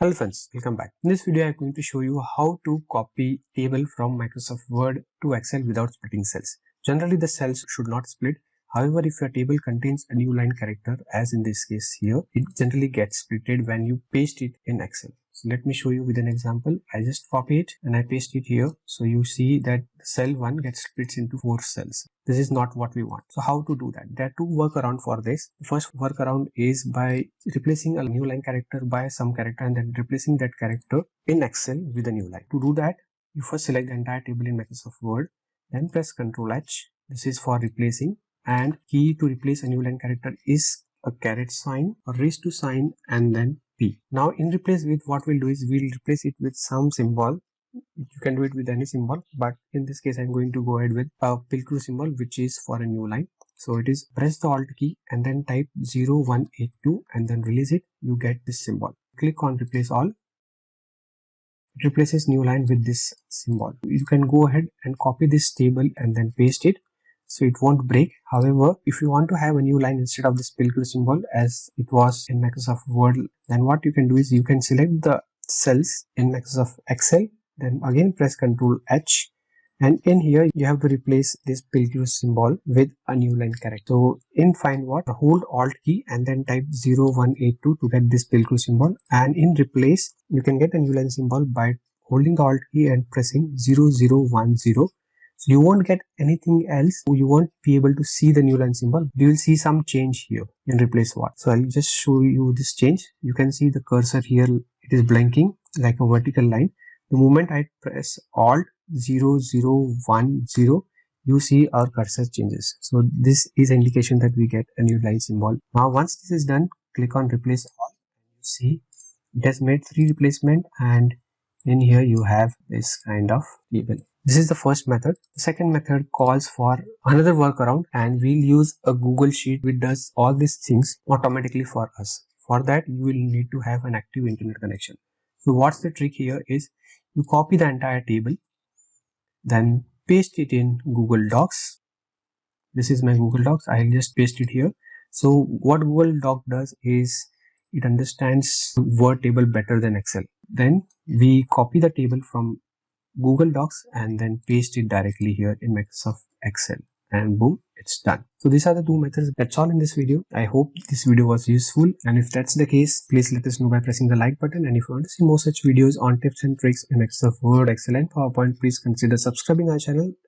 Hello friends, welcome back. In this video, I am going to show you how to copy table from Microsoft Word to Excel without splitting cells. Generally, the cells should not split. However, if your table contains a new line character, as in this case here, it generally gets splitted when you paste it in Excel. So let me show you with an example. I just copy it and I paste it here. So you see that cell 1 gets split into 4 cells. This is not what we want. So how to do that? There are two workarounds for this. The first workaround is by replacing a new line character by some character and then replacing that character in Excel with a new line. To do that, you first select the entire table in Microsoft Word, then press Ctrl H. This is for replacing, and key to replace a new line character is a caret sign, a raised to sign, and then P. Now in replace with, what we'll do is we'll replace it with some symbol. You can do it with any symbol, but in this case I'm going to go ahead with a pilcrew symbol, which is for a new line. So it is press the alt key and then type 0182 and then release it. You get this symbol. Click on replace all. It replaces new line with this symbol. You can go ahead and copy this table and then paste it, so it won't break. However, if you want to have a new line instead of this pilcrew symbol as it was in Microsoft Word, then what you can do is you can select the cells in Microsoft Excel, then again press Ctrl H, and in here you have to replace this pilcrew symbol with a new line character. So in find what, hold alt key and then type 0182 to get this pilcrew symbol, and in replace you can get a new line symbol by holding the alt key and pressing 0010. So you won't get anything else. You won't be able to see the new line symbol. You will see some change here in replace what. So I'll just show you this change. You can see the cursor here, it is blinking like a vertical line. The moment I press alt 0010, you see our cursor changes. So this is an indication that we get a new line symbol. Now once this is done, click on replace all. You see it has made 3 replacement, and in here you have this kind of table. This is the first method. The second method calls for another workaround, and we'll use a Google Sheet which does all these things automatically for us. For that, you will need to have an active internet connection. So what's the trick here is you copy the entire table, then paste it in Google Docs. This is my Google Docs. I'll just paste it here. So what Google Doc does is it understands Word table better than Excel. Then we copy the table from Google Docs and then paste it directly here in Microsoft Excel, and boom, it's done. So these are the two methods. That's all in this video. I hope this video was useful, and if that's the case, please let us know by pressing the like button. And if you want to see more such videos on tips and tricks in Microsoft Word, Excel and PowerPoint, please consider subscribing our channel.